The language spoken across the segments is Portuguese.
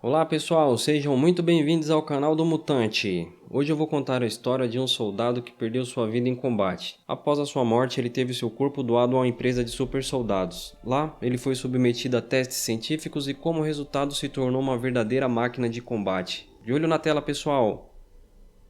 Olá pessoal, sejam muito bem-vindos ao canal do Mutante. Hoje eu vou contar a história de um soldado que perdeu sua vida em combate. Após a sua morte, ele teve seu corpo doado a uma empresa de super soldados. Lá, ele foi submetido a testes científicos e como resultado se tornou uma verdadeira máquina de combate. De olho na tela, pessoal!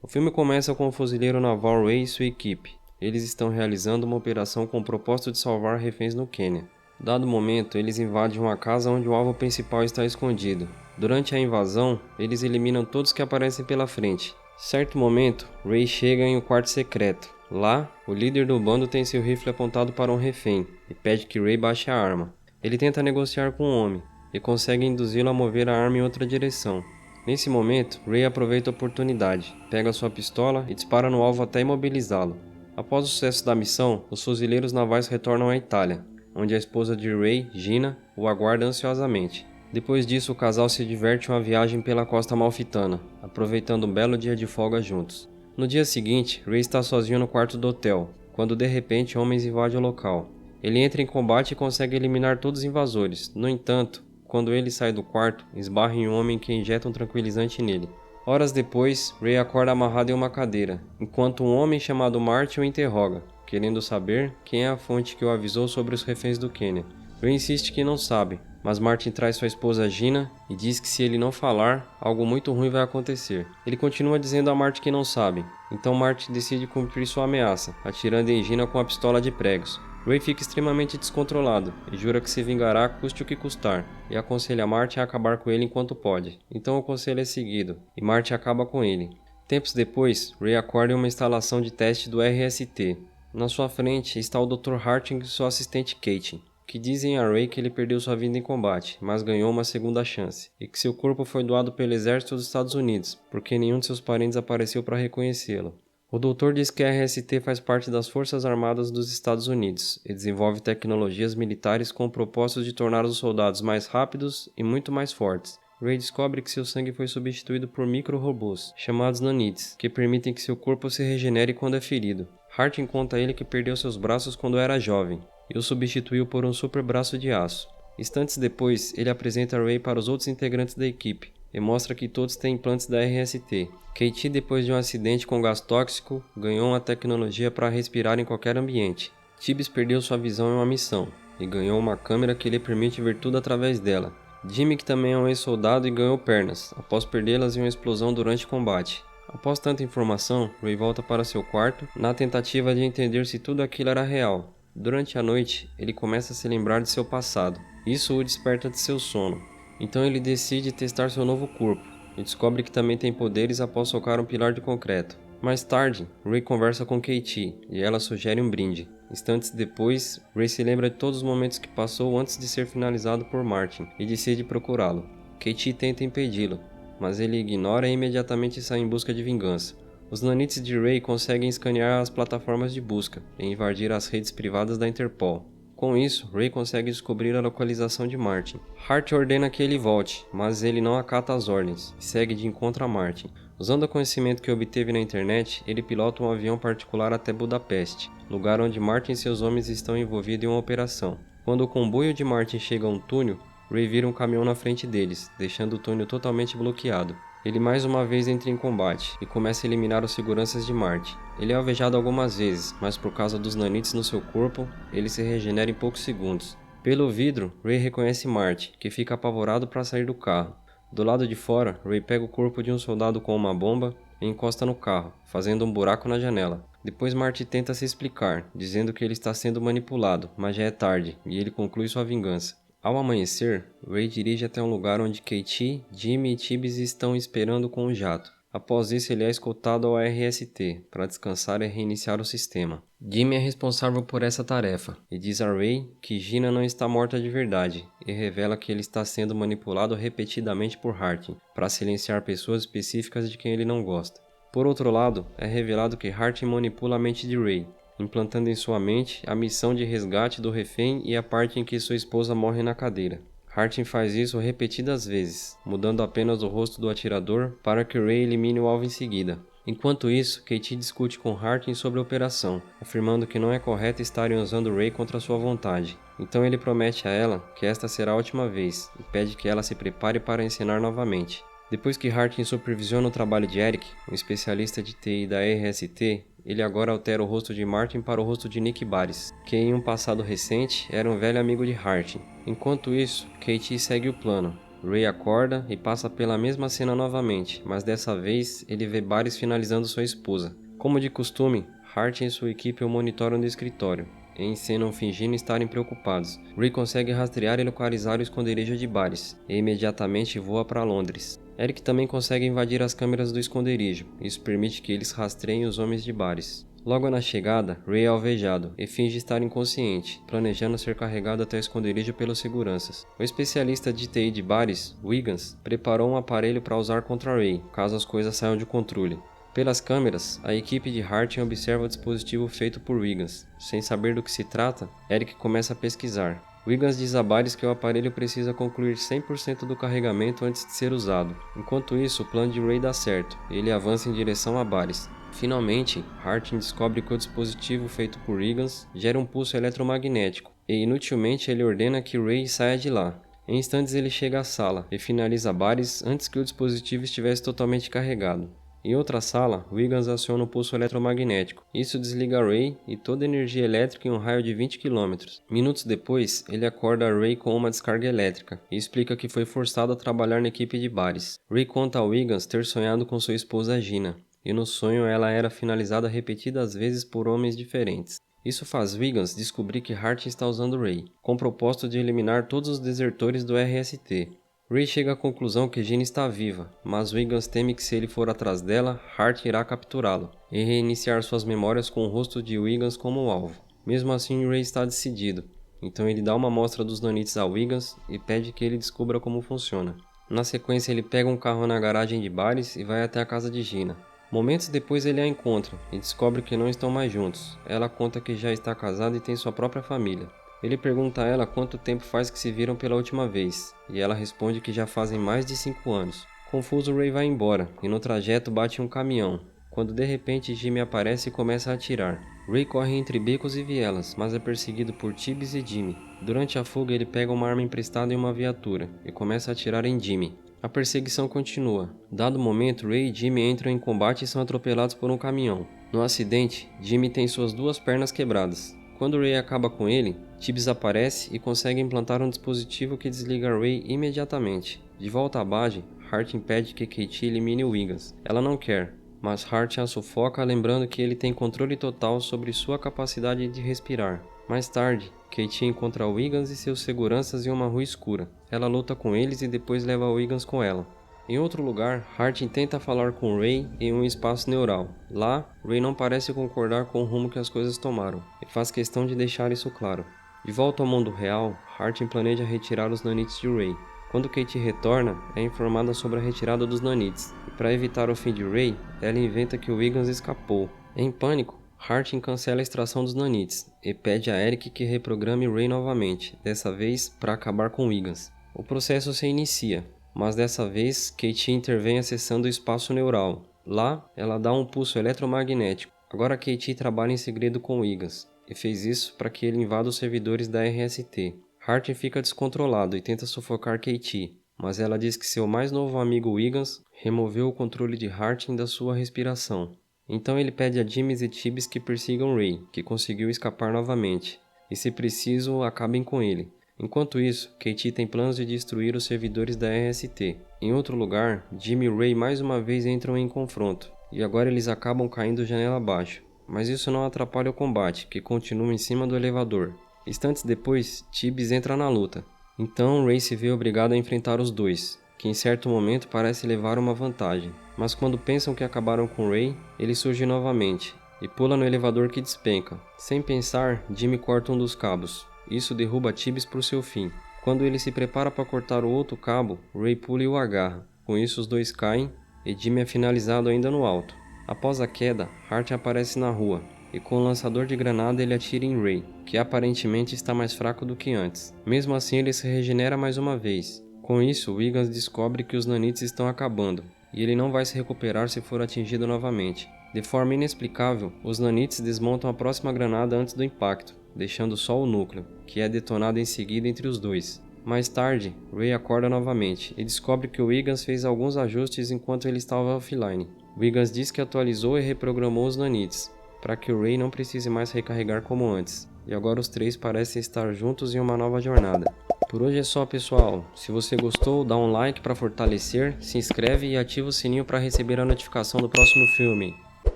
O filme começa com o fuzileiro naval Ray e sua equipe. Eles estão realizando uma operação com o propósito de salvar reféns no Quênia. Dado momento, eles invadem uma casa onde o alvo principal está escondido. Durante a invasão, eles eliminam todos que aparecem pela frente. Certo momento, Ray chega em um quarto secreto. Lá, o líder do bando tem seu rifle apontado para um refém e pede que Ray baixe a arma. Ele tenta negociar com o homem e consegue induzi-lo a mover a arma em outra direção. Nesse momento, Ray aproveita a oportunidade, pega sua pistola e dispara no alvo até imobilizá-lo. Após o sucesso da missão, os fuzileiros navais retornam à Itália, onde a esposa de Ray, Gina, o aguarda ansiosamente. Depois disso, o casal se diverte em uma viagem pela costa amalfitana, aproveitando um belo dia de folga juntos. No dia seguinte, Ray está sozinho no quarto do hotel, quando de repente homens invadem o local. Ele entra em combate e consegue eliminar todos os invasores. No entanto, quando ele sai do quarto, esbarra em um homem que injeta um tranquilizante nele. Horas depois, Ray acorda amarrado em uma cadeira, enquanto um homem chamado Martin o interroga, querendo saber quem é a fonte que o avisou sobre os reféns do Quênia. Ray insiste que não sabe, mas Martin traz sua esposa Gina e diz que se ele não falar, algo muito ruim vai acontecer. Ele continua dizendo a Martin que não sabe, então Martin decide cumprir sua ameaça, atirando em Gina com a pistola de pregos. Ray fica extremamente descontrolado e jura que se vingará custe o que custar, e aconselha Martin a acabar com ele enquanto pode. Então o conselho é seguido, e Martin acaba com ele. Tempos depois, Ray acorda em uma instalação de teste do RST. Na sua frente está o Dr. Harting e sua assistente Kate, que dizem a Ray que ele perdeu sua vida em combate, mas ganhou uma segunda chance, e que seu corpo foi doado pelo exército dos Estados Unidos, porque nenhum de seus parentes apareceu para reconhecê-lo. O doutor diz que a RST faz parte das Forças Armadas dos Estados Unidos e desenvolve tecnologias militares com o propósito de tornar os soldados mais rápidos e muito mais fortes. Ray descobre que seu sangue foi substituído por micro-robôs, chamados nanites, que permitem que seu corpo se regenere quando é ferido. Harting conta a ele que perdeu seus braços quando era jovem e o substituiu por um super braço de aço. Instantes depois, ele apresenta Ray para os outros integrantes da equipe e mostra que todos têm implantes da RST. Katie, depois de um acidente com gás tóxico, ganhou uma tecnologia para respirar em qualquer ambiente. Tibbs perdeu sua visão em uma missão e ganhou uma câmera que lhe permite ver tudo através dela. Jimmy, que também é um ex-soldado e ganhou pernas, após perdê-las em uma explosão durante combate. Após tanta informação, Ray volta para seu quarto, na tentativa de entender se tudo aquilo era real. Durante a noite, ele começa a se lembrar de seu passado. Isso o desperta de seu sono. Então ele decide testar seu novo corpo, e descobre que também tem poderes após socar um pilar de concreto. Mais tarde, Ray conversa com Katie, e ela sugere um brinde. Instantes depois, Ray se lembra de todos os momentos que passou antes de ser finalizado por Martin, e decide procurá-lo. Katie tenta impedi-lo, mas ele ignora e imediatamente sai em busca de vingança. Os nanites de Ray conseguem escanear as plataformas de busca e invadir as redes privadas da Interpol. Com isso, Ray consegue descobrir a localização de Martin. Hart ordena que ele volte, mas ele não acata as ordens e segue de encontro a Martin. Usando o conhecimento que obteve na internet, ele pilota um avião particular até Budapeste, lugar onde Martin e seus homens estão envolvidos em uma operação. Quando o comboio de Martin chega a um túnel, Ray vira um caminhão na frente deles, deixando o túnel totalmente bloqueado. Ele mais uma vez entra em combate e começa a eliminar os seguranças de Martin. Ele é alvejado algumas vezes, mas por causa dos nanites no seu corpo, ele se regenera em poucos segundos. Pelo vidro, Ray reconhece Martin, que fica apavorado para sair do carro. Do lado de fora, Ray pega o corpo de um soldado com uma bomba e encosta no carro, fazendo um buraco na janela. Depois Martin tenta se explicar, dizendo que ele está sendo manipulado, mas já é tarde, e ele conclui sua vingança. Ao amanhecer, Ray dirige até um lugar onde Katie, Jimmy e Tibbs estão esperando com um jato. Após isso, ele é escoltado ao RST para descansar e reiniciar o sistema. Jimmy é responsável por essa tarefa e diz a Ray que Gina não está morta de verdade e revela que ele está sendo manipulado repetidamente por Harting para silenciar pessoas específicas de quem ele não gosta. Por outro lado, é revelado que Harting manipula a mente de Ray, implantando em sua mente a missão de resgate do refém e a parte em que sua esposa morre na cadeira. Harting faz isso repetidas vezes, mudando apenas o rosto do atirador para que Ray elimine o alvo em seguida. Enquanto isso, Katie discute com Hartin sobre a operação, afirmando que não é correto estarem usando Ray contra sua vontade. Então ele promete a ela que esta será a última vez e pede que ela se prepare para ensinar novamente. Depois que Hartin supervisiona o trabalho de Eric, um especialista de TI da RST, ele agora altera o rosto de Martin para o rosto de Nick Baris, que em um passado recente era um velho amigo de Hartin. Enquanto isso, Katie segue o plano. Ray acorda e passa pela mesma cena novamente, mas dessa vez ele vê Baris finalizando sua esposa. Como de costume, Hartin e sua equipe o monitoram do escritório e encenam fingindo estarem preocupados. Ray consegue rastrear e localizar o esconderijo de Baris e imediatamente voa para Londres. Eric também consegue invadir as câmeras do esconderijo, isso permite que eles rastreiem os homens de Baris. Logo na chegada, Ray é alvejado e finge estar inconsciente, planejando ser carregado até o esconderijo pelos seguranças. O especialista de TI de Baris, Wiggins, preparou um aparelho para usar contra Ray, caso as coisas saiam de controle. Pelas câmeras, a equipe de Hartin observa o dispositivo feito por Wiggins. Sem saber do que se trata, Eric começa a pesquisar. Wiggins diz a Baris que o aparelho precisa concluir 100% do carregamento antes de ser usado. Enquanto isso, o plano de Ray dá certo, e ele avança em direção a Baris. Finalmente, Hartin descobre que o dispositivo feito por Wiggins gera um pulso eletromagnético, e inutilmente ele ordena que Ray saia de lá. Em instantes ele chega à sala, e finaliza Baris antes que o dispositivo estivesse totalmente carregado. Em outra sala, Wiggins aciona o pulso eletromagnético. Isso desliga Ray e toda a energia elétrica em um raio de 20 km. Minutos depois, ele acorda Ray com uma descarga elétrica e explica que foi forçado a trabalhar na equipe de Baris. Ray conta a Wiggins ter sonhado com sua esposa Gina, e no sonho ela era finalizada repetidas vezes por homens diferentes. Isso faz Wiggins descobrir que Hartin está usando Ray, com o propósito de eliminar todos os desertores do RST. Ray chega à conclusão que Gina está viva, mas Wiggins teme que se ele for atrás dela, Hart irá capturá-lo e reiniciar suas memórias com o rosto de Wiggins como alvo. Mesmo assim, Ray está decidido, então ele dá uma amostra dos nanites a Wiggins e pede que ele descubra como funciona. Na sequência, ele pega um carro na garagem de Baris e vai até a casa de Gina. Momentos depois ele a encontra e descobre que não estão mais juntos. Ela conta que já está casada e tem sua própria família. Ele pergunta a ela quanto tempo faz que se viram pela última vez, e ela responde que já fazem mais de 5 anos. Confuso, Ray vai embora, e no trajeto bate um caminhão, quando de repente Jimmy aparece e começa a atirar. Ray corre entre becos e vielas, mas é perseguido por Tibbs e Jimmy. Durante a fuga ele pega uma arma emprestada em uma viatura, e começa a atirar em Jimmy. A perseguição continua. Dado momento, Ray e Jimmy entram em combate e são atropelados por um caminhão. No acidente, Jimmy tem suas 2 pernas quebradas. Quando Ray acaba com ele, Tibbs aparece e consegue implantar um dispositivo que desliga Ray imediatamente. De volta à base, Hart impede que Katie elimine Wiggins. Ela não quer, mas Hart a sufoca lembrando que ele tem controle total sobre sua capacidade de respirar. Mais tarde, Katie encontra Wiggins e seus seguranças em uma rua escura. Ela luta com eles e depois leva Wiggins com ela. Em outro lugar, Hart tenta falar com Ray em um espaço neural. Lá, Ray não parece concordar com o rumo que as coisas tomaram, e faz questão de deixar isso claro. De volta ao mundo real, Hart planeja retirar os nanites de Ray. Quando Katie retorna, é informada sobre a retirada dos nanites, e para evitar o fim de Ray, ela inventa que Wiggins escapou. Em pânico, Hart cancela a extração dos nanites, e pede a Eric que reprograme Ray novamente, dessa vez para acabar com Wiggins. O processo se inicia, mas dessa vez Katie intervém acessando o espaço neural. Lá, ela dá um pulso eletromagnético. Agora Katie trabalha em segredo com Wiggins, e fez isso para que ele invada os servidores da RST. Hart fica descontrolado e tenta sufocar Katie, mas ela diz que seu mais novo amigo Wiggins removeu o controle de Hart da sua respiração. Então ele pede a Jimmy e Tibbs que persigam Ray, que conseguiu escapar novamente, e se preciso, acabem com ele. Enquanto isso, Katie tem planos de destruir os servidores da RST. Em outro lugar, Jimmy e Ray mais uma vez entram em confronto, e agora eles acabam caindo janela abaixo. Mas isso não atrapalha o combate, que continua em cima do elevador. Instantes depois, Tibbs entra na luta. Então Ray se vê obrigado a enfrentar os dois, que em certo momento parece levar uma vantagem. Mas quando pensam que acabaram com Ray, ele surge novamente, e pula no elevador que despenca. Sem pensar, Jimmy corta um dos cabos. Isso derruba Tibbs para o seu fim. Quando ele se prepara para cortar o outro cabo, Ray pula e o agarra. Com isso os dois caem, e Jimmy é finalizado ainda no alto. Após a queda, Hart aparece na rua, e com um lançador de granada ele atira em Ray, que aparentemente está mais fraco do que antes. Mesmo assim ele se regenera mais uma vez. Com isso, Wiggins descobre que os nanites estão acabando, e ele não vai se recuperar se for atingido novamente. De forma inexplicável, os nanites desmontam a próxima granada antes do impacto, deixando só o núcleo, que é detonado em seguida entre os dois. Mais tarde, Ray acorda novamente e descobre que o Wiggans fez alguns ajustes enquanto ele estava offline. Wiggans diz que atualizou e reprogramou os nanites, para que o Ray não precise mais recarregar como antes, e agora os três parecem estar juntos em uma nova jornada. Por hoje é só, pessoal. Se você gostou, dá um like para fortalecer, se inscreve e ativa o sininho para receber a notificação do próximo filme.